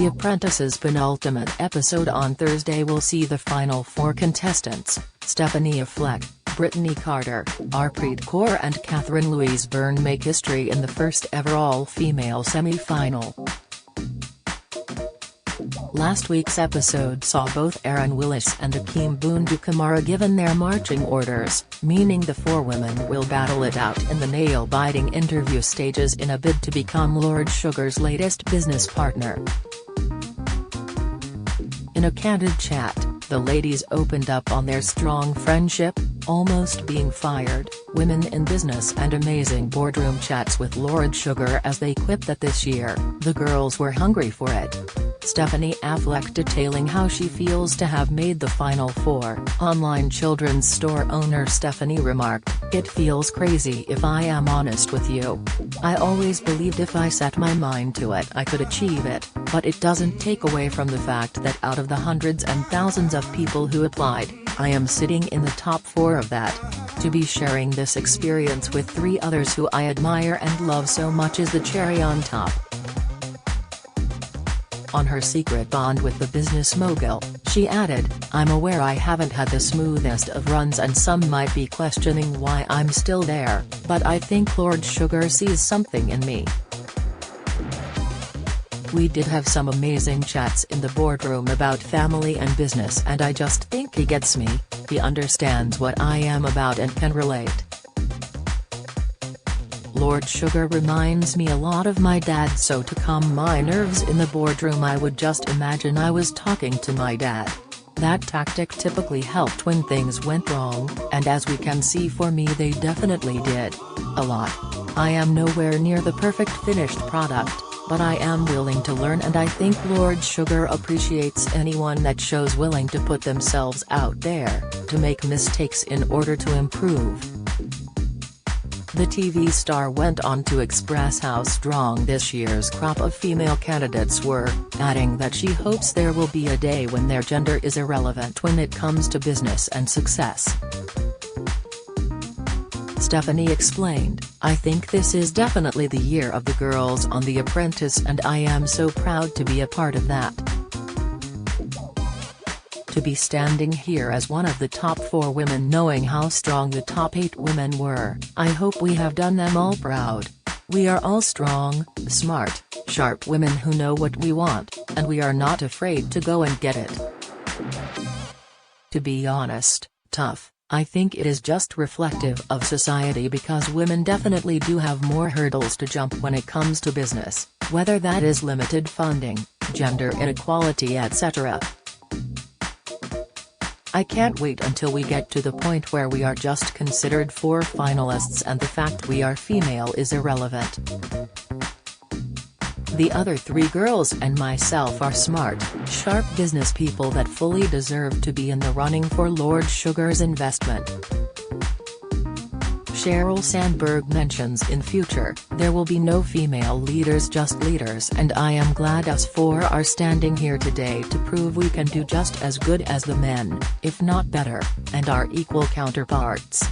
The Apprentice's penultimate episode on Thursday will see the final four contestants, Stephanie Fleck, Brittany Carter, Harpreet Kaur and Catherine Louise Byrne make history in the first ever all-female semi-final. Last week's episode saw both Aaron Willis and Akeem Bundukamara given their marching orders, meaning the four women will battle it out in the nail-biting interview stages in a bid to become Lord Sugar's latest business partner. In a candid chat, the ladies opened up on their strong friendship, almost being fired, women in business and amazing boardroom chats with Lord Sugar as they quipped that this year, the girls were hungry for it. Stephanie Fleck detailing how she feels to have made the final four. Online children's store owner Stephanie remarked, "It feels crazy if I am honest with you. I always believed if I set my mind to it I could achieve it, but it doesn't take away from the fact that out of the hundreds and thousands of people who applied, I am sitting in the top four of that. To be sharing this experience with three others who I admire and love so much is the cherry on top." On her secret bond with the business mogul, she added, "I'm aware I haven't had the smoothest of runs and some might be questioning why I'm still there, but I think Lord Sugar sees something in me. We did have some amazing chats in the boardroom about family and business and I just think he gets me, he understands what I am about and can relate. Lord Sugar reminds me a lot of my dad, so to calm my nerves in the boardroom I would just imagine I was talking to my dad. That tactic typically helped when things went wrong, and as we can see for me they definitely did. A lot. I am nowhere near the perfect finished product, but I am willing to learn and I think Lord Sugar appreciates anyone that shows willing to put themselves out there, to make mistakes in order to improve." The TV star went on to express how strong this year's crop of female candidates were, adding that she hopes there will be a day when their gender is irrelevant when it comes to business and success. Stephanie explained, "I think this is definitely the year of the girls on The Apprentice and I am so proud to be a part of that. To be standing here as one of the top four women knowing how strong the top 8 women were, I hope we have done them all proud. We are all strong, smart, sharp women who know what we want, and we are not afraid to go and get it. To be honest, tough, I think it is just reflective of society because women definitely do have more hurdles to jump when it comes to business, whether that is limited funding, gender inequality etc. I can't wait until we get to the point where we are just considered 4 finalists and the fact we are female is irrelevant. The other 3 girls and myself are smart, sharp business people that fully deserve to be in the running for Lord Sugar's investment." Sheryl Sandberg mentions in future, "There will be no female leaders, just leaders, and I am glad us 4 are standing here today to prove we can do just as good as the men, if not better, and our equal counterparts.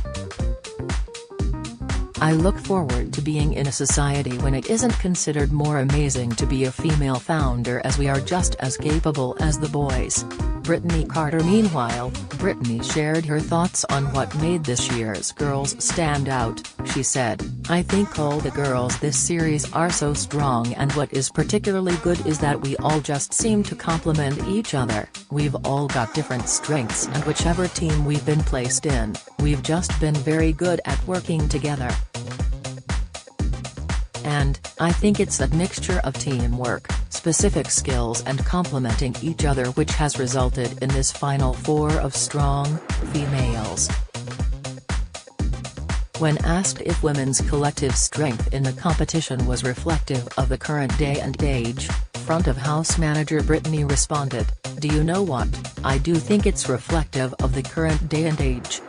I look forward to being in a society when it isn't considered more amazing to be a female founder as we are just as capable as the boys." Brittany Carter Meanwhile, Brittany shared her thoughts on what made this year's girls stand out. She said, "I think all the girls this series are so strong and what is particularly good is that we all just seem to complement each other. We've all got different strengths and whichever team we've been placed in, we've just been very good at working together. And, I think it's that mixture of teamwork, specific skills and complementing each other which has resulted in this final 4 of strong, females." When asked if women's collective strength in the competition was reflective of the current day and age, front of house manager Brittany responded, "Do you know what, I do think it's reflective of the current day and age.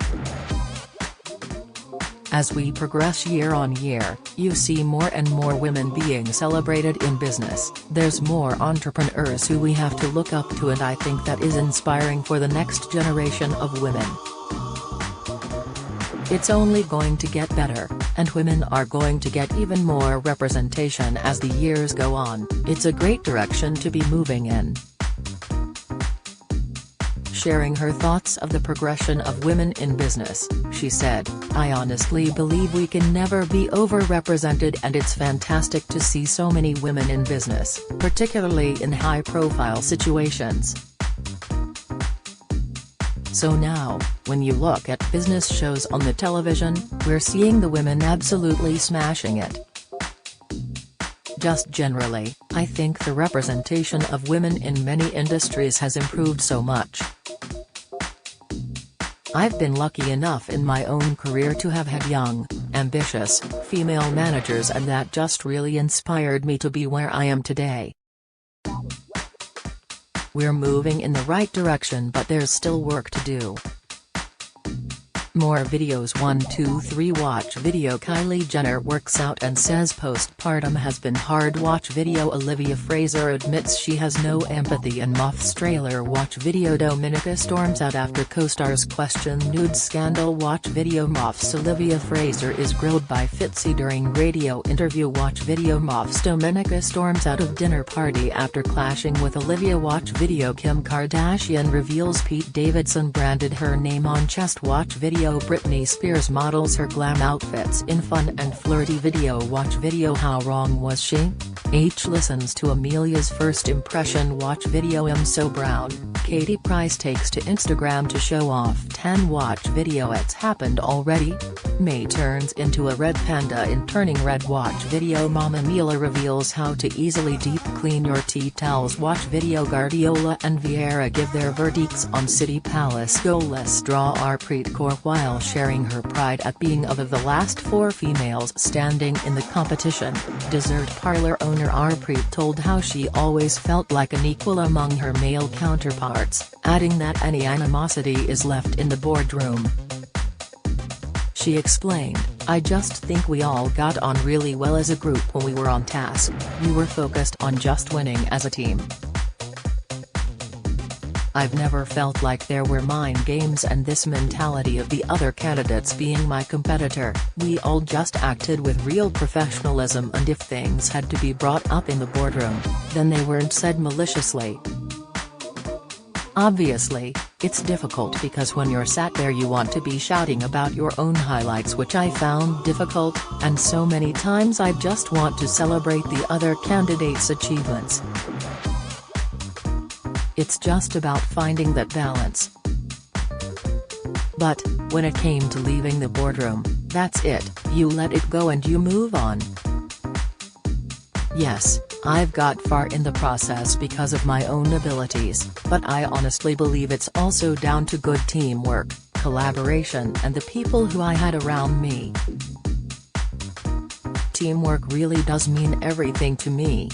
As we progress year on year, you see more and more women being celebrated in business, there's more entrepreneurs who we have to look up to and I think that is inspiring for the next generation of women." It's only going to get better, and women are going to get even more representation as the years go on. It's a great direction to be moving in. Sharing her thoughts of the progression of women in business, she said, "I honestly believe we can never be overrepresented, and it's fantastic to see so many women in business, particularly in high-profile situations. So now, when you look at business shows on the television, we're seeing the women absolutely smashing it. Just generally, I think the representation of women in many industries has improved so much. I've been lucky enough in my own career to have had young, ambitious, female managers, and that just really inspired me to be where I am today. We're moving in the right direction, but there's still work to do." More videos. 123 Watch video. Kylie Jenner works out and says postpartum has been hard. Watch video. Olivia Fraser admits she has no empathy in Muff's trailer. Watch video. Dominica storms out after co-stars question nude scandal. Watch video. Muff's Olivia Fraser is grilled by Fitzy during radio interview. Watch video. Muff's Dominica storms out of dinner party after clashing with Olivia. Watch video. Kim Kardashian reveals Pete Davidson branded her name on chest. Watch video. Britney Spears models her glam outfits in fun and flirty video. Watch video. How wrong was she? H listens to Amelia's first impression. Watch video. I'm so brown, Katie Price takes to Instagram to show off 10. Watch video. It's happened already? May turns into a red panda in Turning Red. Watch video. Mama Mila reveals how to easily deep clean your tea towels. Watch video. Guardiola and Vieira give their verdicts on City Palace goalless draw. Harpreet Kaur while sharing her pride at being of the last 4 females standing in the competition. Dessert parlor owner Harpreet told how she always felt like an equal among her male counterparts, adding that any animosity is left in the boardroom. She explained, "I just think we all got on really well as a group when we were on task. We were focused on just winning as a team. I've never felt like there were mind games and this mentality of the other candidates being my competitor. We all just acted with real professionalism, and if things had to be brought up in the boardroom, then they weren't said maliciously. Obviously, it's difficult because when you're sat there you want to be shouting about your own highlights, which I found difficult, and so many times I just want to celebrate the other candidates' achievements. It's just about finding that balance. But, when it came to leaving the boardroom, that's it, you let it go and you move on. Yes, I've got far in the process because of my own abilities, but I honestly believe it's also down to good teamwork, collaboration, and the people who I had around me. Teamwork really does mean everything to me."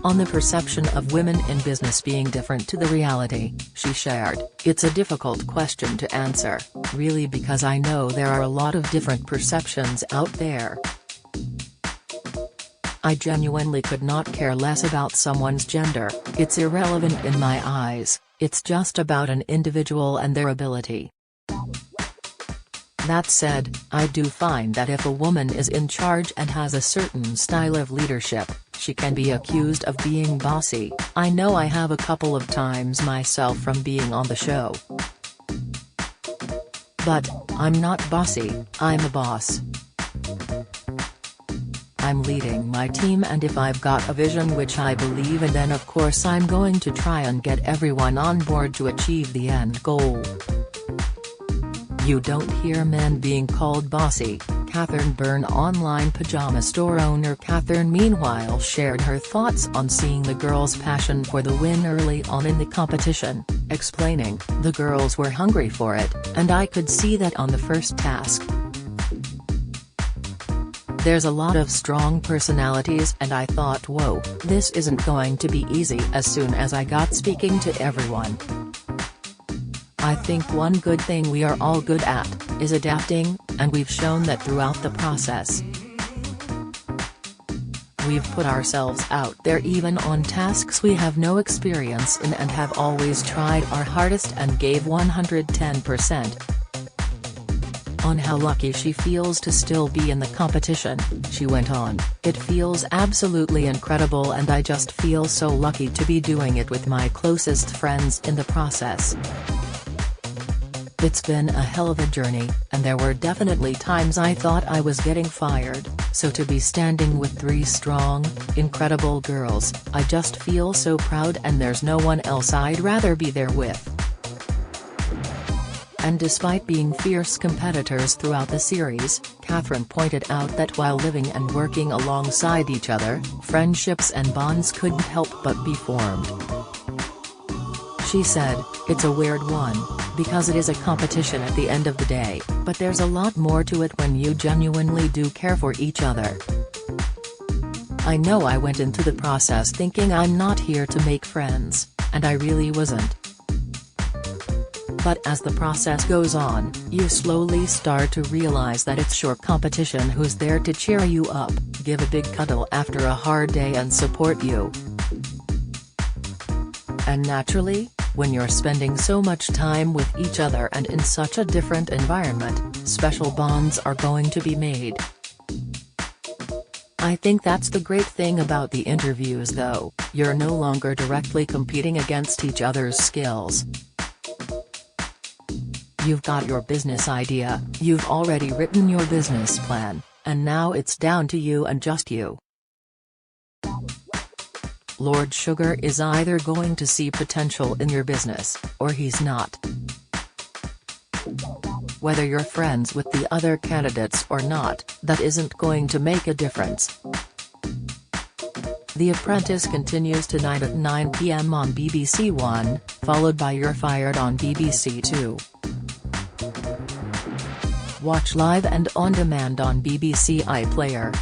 On the perception of women in business being different to the reality, she shared, "It's a difficult question to answer, really, because I know there are a lot of different perceptions out there. I genuinely could not care less about someone's gender, it's irrelevant in my eyes, it's just about an individual and their ability. That said, I do find that if a woman is in charge and has a certain style of leadership, she can be accused of being bossy. I know I have a couple of times myself from being on the show. But, I'm not bossy, I'm a boss. I'm leading my team, and if I've got a vision which I believe in, then of course I'm going to try and get everyone on board to achieve the end goal. You don't hear men being called bossy." Catherine Byrne. Online pajama store owner Catherine meanwhile shared her thoughts on seeing the girls' passion for the win early on in the competition, explaining, "The girls were hungry for it, and I could see that on the first task. There's a lot of strong personalities, and I thought, whoa, this isn't going to be easy." As soon as I got speaking to everyone, I think one good thing we are all good at, is adapting, and we've shown that throughout the process. We've put ourselves out there even on tasks we have no experience in, and have always tried our hardest and gave 110%. On how lucky she feels to still be in the competition, she went on, "It feels absolutely incredible and I just feel so lucky to be doing it with my closest friends in the process. It's been a hell of a journey, and there were definitely times I thought I was getting fired, so to be standing with 3 strong, incredible girls, I just feel so proud and there's no one else I'd rather be there with." And despite being fierce competitors throughout the series, Catherine pointed out that while living and working alongside each other, friendships and bonds couldn't help but be formed. She said, "It's a weird one, because it is a competition at the end of the day, but there's a lot more to it when you genuinely do care for each other. I know I went into the process thinking I'm not here to make friends, and I really wasn't. But as the process goes on, you slowly start to realize that it's your competition who's there to cheer you up, give a big cuddle after a hard day and support you. And naturally, when you're spending so much time with each other and in such a different environment, special bonds are going to be made." I think that's the great thing about the interviews though, you're no longer directly competing against each other's skills. You've got your business idea, you've already written your business plan, and now it's down to you and just you. Lord Sugar is either going to see potential in your business, or he's not. Whether you're friends with the other candidates or not, that isn't going to make a difference. The Apprentice continues tonight at 9 p.m. on BBC One, followed by You're Fired on BBC Two. Watch live and on demand on BBC iPlayer.